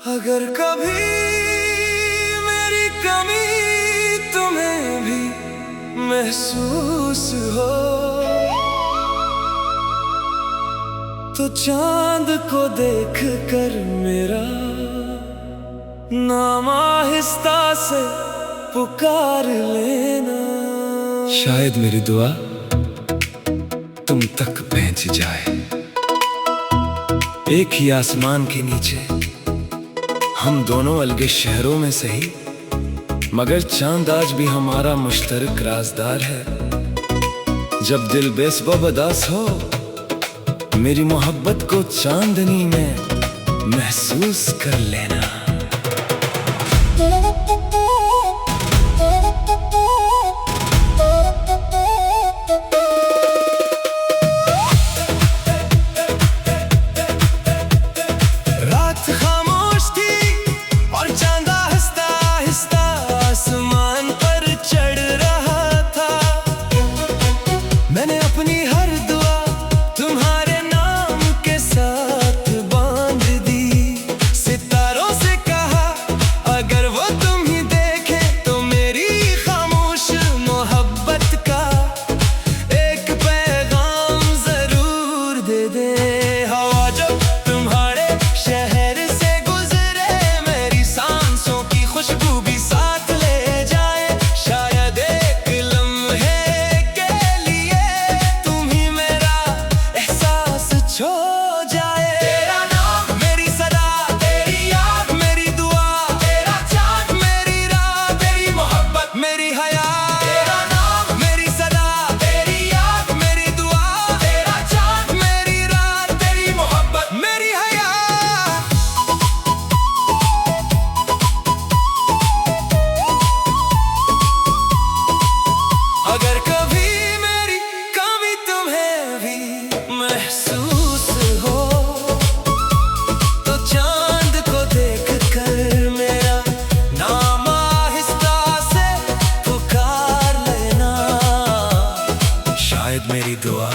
अगर कभी मेरी कमी तुम्हें भी महसूस हो तो चांद को देख कर मेरा नाम आहिस्ता से पुकार लेना। शायद मेरी दुआ तुम तक पहुंच जाए। एक ही आसमान के नीचे हम दोनों अलग शहरों में सही, मगर चांद आज भी हमारा मुश्तरक राज़दार है। जब दिल बेसबदास हो मेरी मोहब्बत को चांदनी में महसूस कर लेना। रात खामोश थी और चांद आहिस्ता आहिस्ता आसमान पर चढ़ रहा था। मैंने अपनी हर दुआ तुम्हारे नाम के साथ बांध दी। सितारों से कहा अगर वो तुम ही देखे तो मेरी खामोश मोहब्बत का एक पैगाम जरूर दे दे। हवा जब तुम्हारे शहर से गुजरे मेरी सांसों की खुशबू भी साथ ले जाए। शायद एक लम्हे के लिए तुम ही मेरा एहसास छो जाए। तेरा नाम मेरी सदा, तेरी याद मेरी दुआ, तेरा चाँद मेरी रात, तेरी मोहब्बत मेरी हया। तेरा नाम मेरी सदा, तेरी याद मेरी दुआ, तेरा चाँद मेरी रात, तेरी मोहब्बत मेरी हया। अगर कभी मेरी कमी तुम्हें भी महसूस हो तो चांद को देख कर मेरा नाम आहिस्ता से पुकार लेना। शायद मेरी दुआ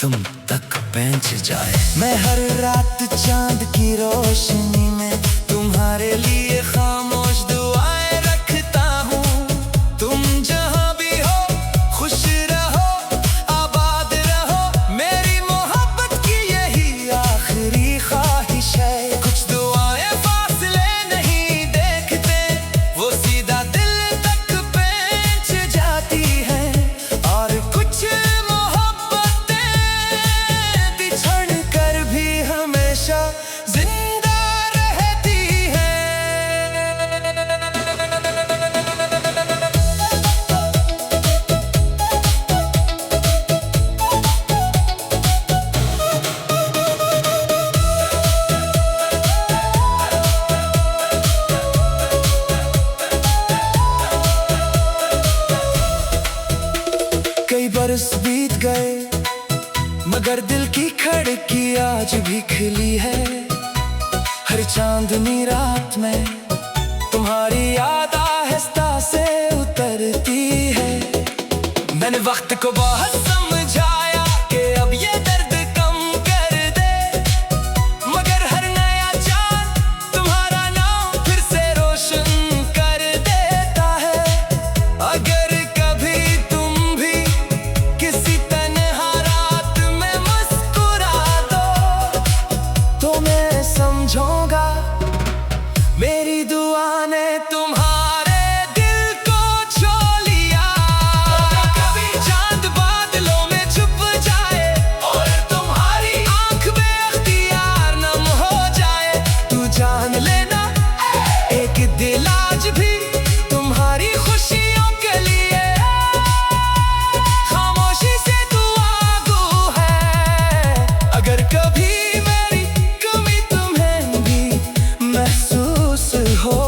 तुम तक पहुंच जाए। मैं हर रात चांद की रोशनी में तुम्हारे लिए खामोश दुआएं रखता हूँ। तुम जहाँ भी हो खुश रहो आबाद रहो, मेरी मोहब्बत की यही आखिरी ख्वाहिश है। कुछ दुआएं फासले नहीं देखते, वो सीधा दिल तक पहुंच जाती है। और कुछ मोहब्बतें बिछड़ कर भी हमेशा जिंदा रहती है। कई बरस बीत गए मगर दिल की खिड़की आज भी खुली है। हर चांदनी रात में तुम्हारी याद आहिस्ता से उतरती है। मैंने वक्त को बहुत समझाया कि अब ये दर्द कम कर दे, मगर हर नया चांद तुम्हारा नाम फिर से रोशन कर देता है। अगर कभी तुम भी किसी तन्हा रात में मुस्कुरा दो तो मैं समझूंगा मेरी दुआ ने तुम्हारे दिल को छू लिया। कभी चांद बादलों में छुप जाए और तुम्हारी आंख में अख्तियार नम हो जाए, तू जान लेना एक दिल आज भी तुम्हारी खुशियों के लिए खामोशी से दुआ गो है। अगर कभी मेरी कमी तुम्हें भी महसूस हो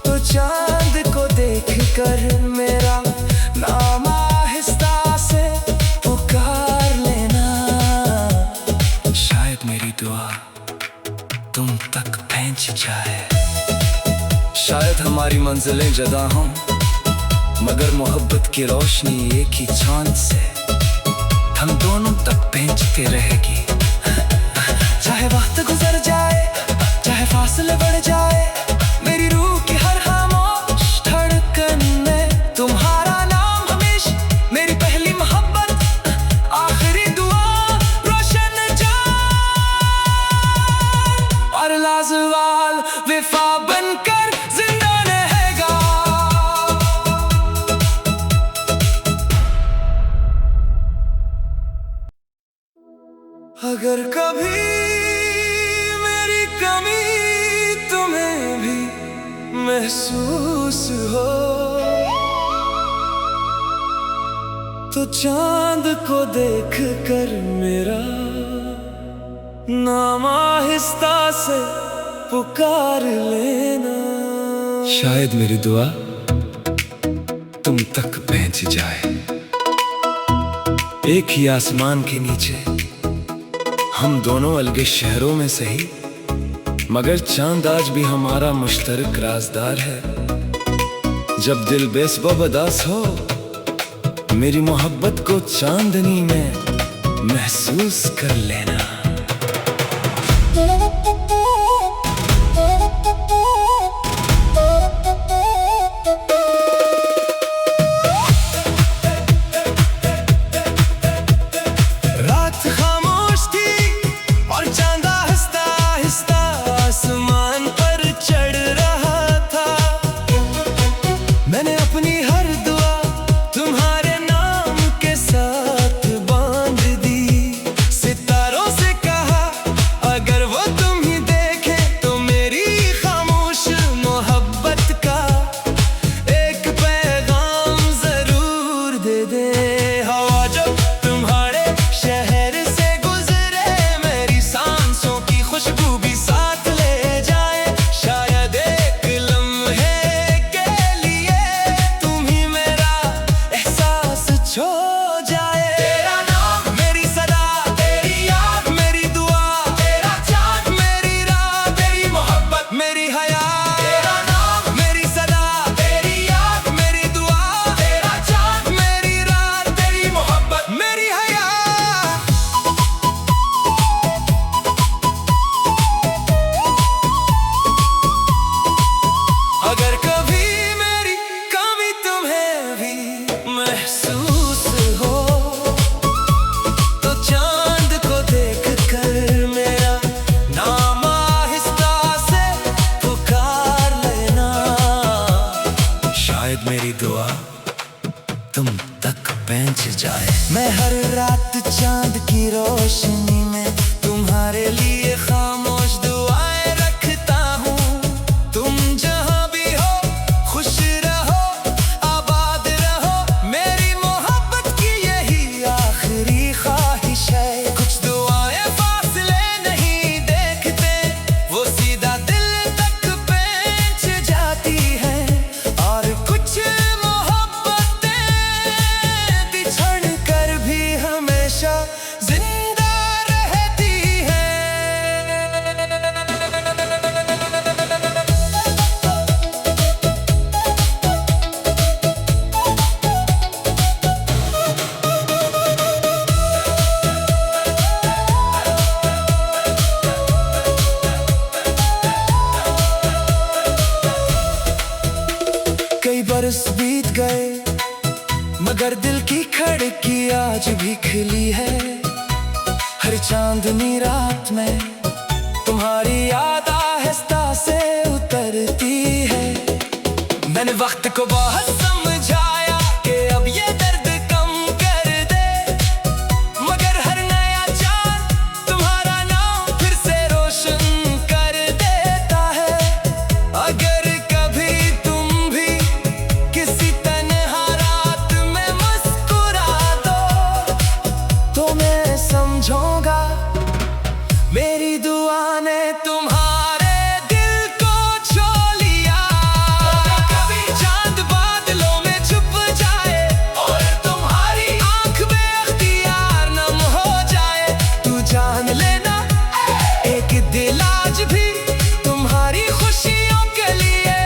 तो चांद को देख कर मेरा नाम आहिस्ता से पुकार लेना। शायद मेरी दुआ तुम तक पहुंच जाए। शायद हमारी मंजिलें जुदा हों मगर मोहब्बत की रोशनी एक ही चांद से हम दोनों तक पहुंचती रहेगी। चाहे वक्त गुजर जाए महसूस हो तो चांद को देख कर मेरा नाम आहिस्ता से पुकार लेना। शायद मेरी दुआ तुम तक पहुंच जाए। एक ही आसमान के नीचे हम दोनों अलग शहरों में सही, मगर चांद आज भी हमारा मुश्तरक राज़दार है। जब दिल बेसबदास हो मेरी मोहब्बत को चांदनी में महसूस कर लेना। रात खामोश थी और चांद आहिस्ता आहिस्ता आसमान पर चढ़ रहा था। मैंने अपनी हर दुआ तुम्हारे नाम के साथ बांध दी। सितारों से कहा अगर वो तुम ही देखे तो मेरी खामोश मोहब्बत का एक पैगाम जरूर दे दे। हवा जो तुम्हारे शहर से गुजरे मेरी सांसों की खुशबू भी साथ ले जाए। शायद एक लम्हे के लिए तुम ही मेरा एहसास छो जाए। तेरा नाम मेरी सदा, तेरी याद मेरी दुआ, तेरा चाँद मेरी रात, तेरी मोहब्बत मेरी हया। तेरा नाम मेरी सदा, तेरी याद मेरी दुआ, तेरा चाँद मेरी रात, तेरी मोहब्बत मेरी हया। अगर कभी मेरी कमी तुम्हें भी महसूस हो तो चांद को देख कर मेरा नाम आहिस्ता से पुकार लेना। शायद मेरी दुआ तुम तक पहुंच जाए। मैं हर रात चांद की रोशनी में तुम्हारे लिए खामोश दुआएं रखता हूँ। तुम जहाँ भी हो खुश रहो आबाद रहो, मेरी मोहब्बत की यही आखिरी ख्वाहिश है। कुछ दुआएं फासले नहीं देखते, वो सीधा दिल तक पहुंच जाती है। और कुछ मोहब्बतें बिछड़ कर भी हमेशा जिंदा रहती है। कई बरस बीत गए मगर दिल की खिड़की आज भी खुली है। हर चांदनी रात में तुम्हारी याद आहिस्ता से उतरती है। मैंने वक्त को बहुत समझाया कि अब ये दर्द कम कर दे, मगर हर नया चांद तुम्हारा नाम फिर से रोशन कर देता है। अगर कभी तुम भी किसी तन्हा रात में मुस्कुरा दो तो मैं समझूंगा मेरी दुआ ने तुम्हारे दिल को छू लिया। कभी चांद बादलों में छुप जाए और तुम्हारी आंख में अख्तियार नम हो जाए, तू जान लेना एक दिल आज भी तुम्हारी खुशियों के लिए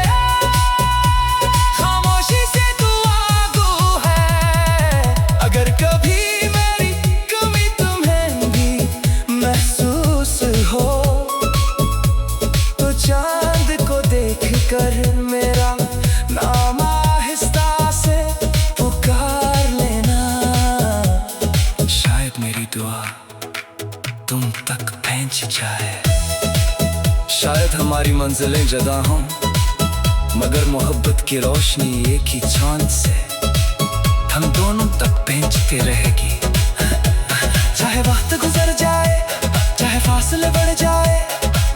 खामोशी से दुआ गो है। अगर कभी मेरी कमी तुम्हें भी महसूस हो तो चांद को देख कर मेरा नाम आहिस्ता से पुकार लेना। शायद मेरी दुआ तुम तक पहुंच जाए। शायद हमारी मंजिलें जुदा हों मगर मोहब्बत की रोशनी एक ही चांद से हम दोनों तक पहुंचती रहेगी। चाहे वक्त गुजर जाए चाहे फासले बढ़ जाए,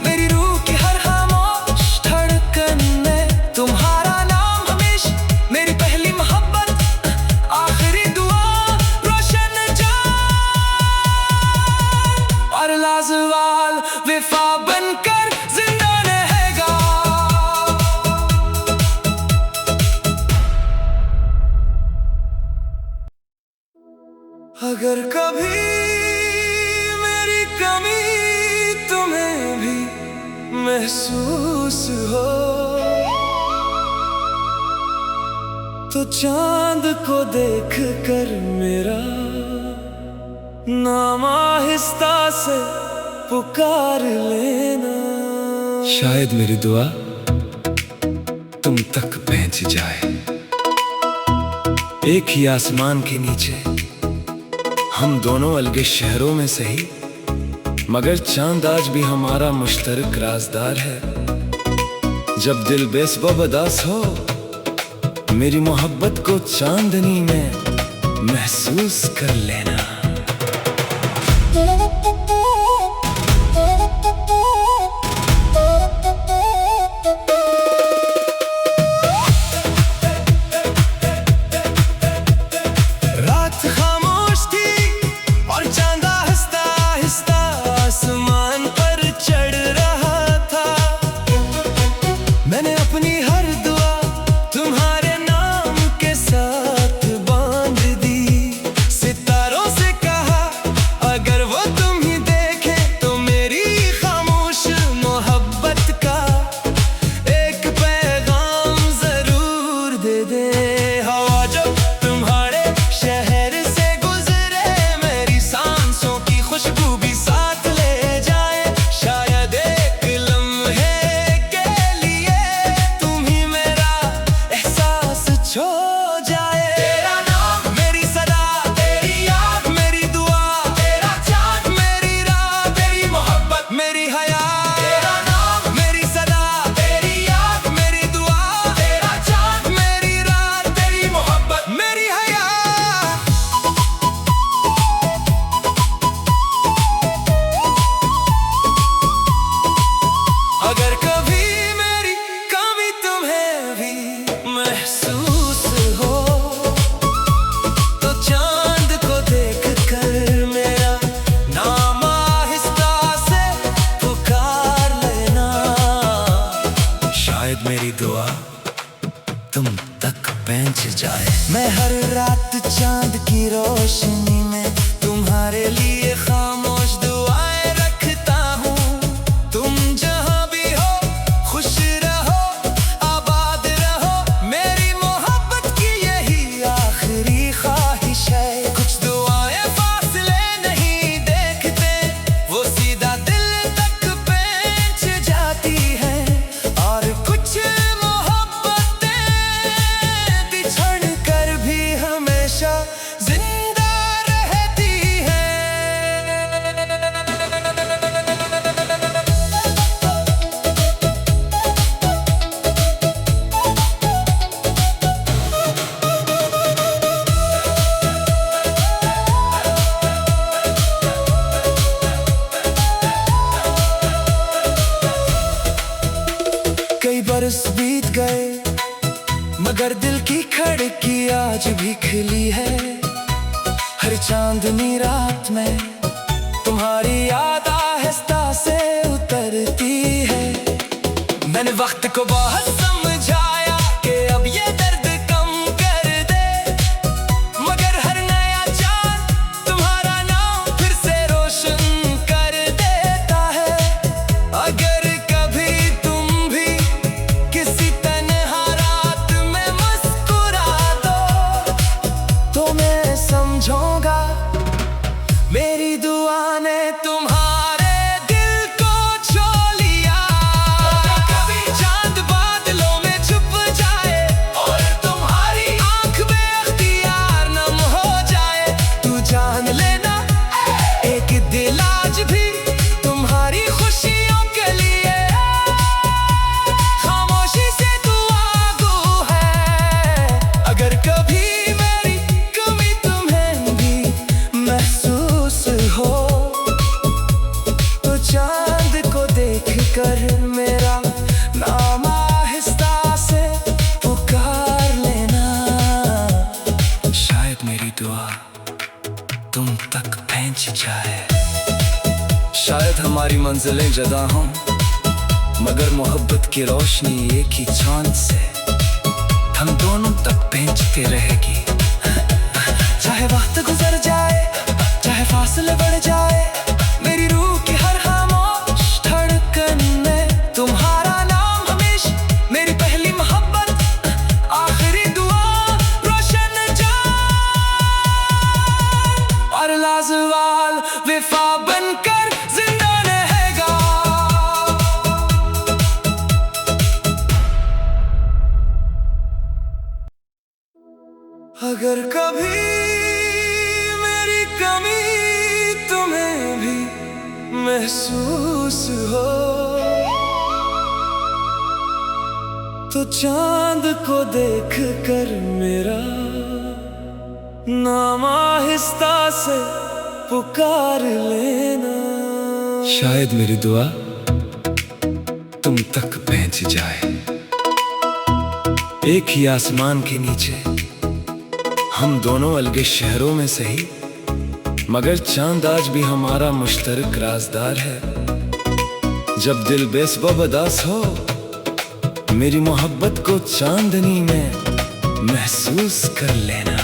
मेरी रूह की हर खामोश धड़कन में बेवफा बनकर जिंदा रहेगा। अगर कभी मेरी कमी तुम्हें भी महसूस हो तो चांद को देख कर मेरा नाम आहिस्ता से पुकार लेना। शायद मेरी दुआ तुम तक पहुंच जाए। एक ही आसमान के नीचे हम दोनों अलग शहरों में सही, मगर चांद आज भी हमारा मुश्तरक राज़दार है। जब दिल बेसबदास हो मेरी मोहब्बत को चांदनी में महसूस कर लेना। रात खामोश थी और चांद आहिस्ता आहिस्ता आसमान पर चढ़ रहा था। मैंने अपनी हर दुआ तुम्हारे मेरी दुआ तुम तक पहुंच जाए। मैं हर रात चांद की रोशनी में तुम्हारे लिए खामोश दुआएं रखता हूँ। तुम जहाँ भी हो खुश रहो आबाद रहो, मेरी मोहब्बत की यही आखिरी ख्वाहिश है। कुछ दुआएं फासले नहीं देखते, वो सीधा दिल तक पहुंच जाती है। और कुछ मोहब्बतें बिछड़ कर भी हमेशा जिंदा रहती है। कई बरस बीत गए मगर दिल की खिड़की आज भी खुली है। हर चांदनी रात में तुम्हारी याद आहिस्ता से उतरती है। मैंने वक्त को बहुत समझाया कि अब ये दर्द कम कर दे, मगर हर नया चांद तुम्हारा नाम फिर से रोशन कर देता है। अगर कभी तुम भी किसी तन्हा रात में मुस्कुरा दो तो मैं समझूंगा मेरी दुआ ने तुम्हारे दिल को छू लिया। कभी चांद बादल मंजिलें जुदा हों, मगर मोहब्बत की रोशनी एक ही चांद से हम दोनों तक पहुंचती रहेगी। चाहे वक्त गुजर जाए, चाहे फासले बढ़ जाए, मेरी रूह की हर खामोश धड़कन में तुम्हारा नाम हमेशा मेरी पहली मोहब्बत, आखिरी दुआ, रोशन जान और लाजवाल वफा बनकर जिंदा रहेगा। अगर कभी मेरी कमी तुम्हें भी महसूस हो, तो चांद को देख कर मेरा नाम आहिस्ता से पुकार लेना। शायद मेरी दुआ तुम तक पहुंच जाए। एक ही आसमान के नीचे हम दोनों अलग शहरों में सही, मगर चांद आज भी हमारा मुश्तरक राजदार है। जब दिल बेसबब उदास हो, मेरी मोहब्बत को चांदनी में महसूस कर लेना।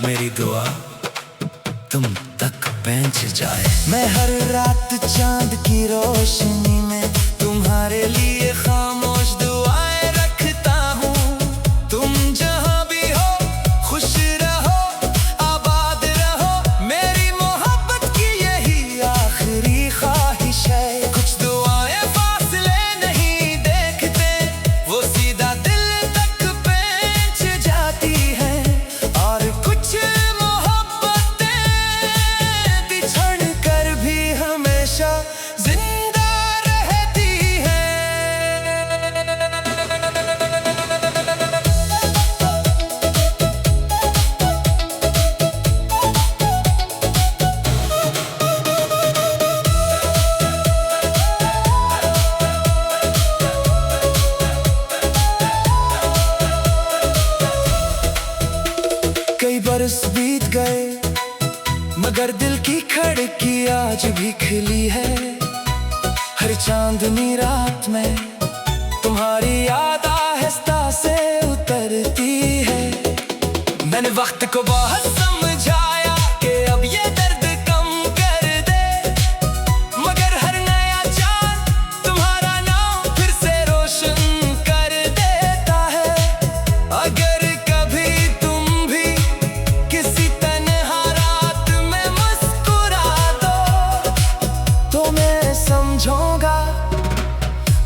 मेरी दुआ तुम तक पहुंच जाए। मैं हर रात चांद की रोशनी में तुम्हारे लिए खामोश दुआएं रखता हूँ। तुम जहाँ भी हो खुश रहो, आबाद रहो, मेरी मोहब्बत की यही आखिरी ख्वाहिश है। कुछ दुआएं फासले नहीं देखते, वो सीधा दिल तक पहुंच जाती है। और कुछ मोहब्बतें बिछड़ कर भी हमेशा जिंदा रहती है। कई बरस बीत गए, मगर दिल की खिड़की आज भी खुली है। हर चांदनी रात में तुम्हारी याद आहिस्ता से उतरती है। मैंने वक्त को बहुत समझाया कि अब ये दर्द कम कर दे, मगर हर नया चांद तुम्हारा नाम फिर से रोशन कर देता है। अगर कभी तुम भी किसी तन्हा रात में मुस्कुरा दो, तो मैं समझूंगा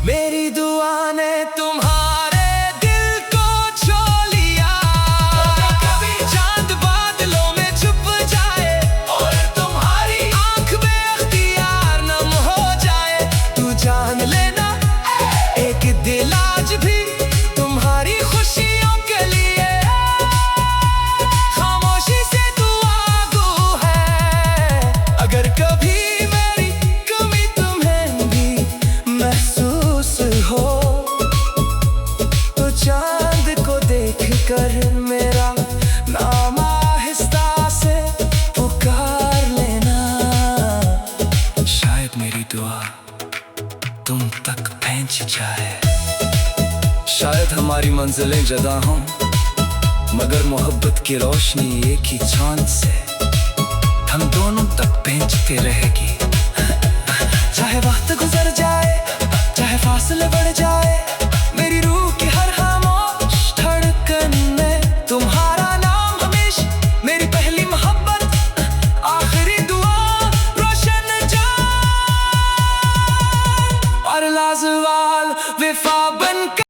मेरी दुआ ने तुम्हारे दिल को छू लिया। कभी चांद बादलों शायद हमारी मंजिलें जुदा हों, मगर मोहब्बत की रोशनी एक ही चांद से हम दोनों तक पहुंचती रहेगी।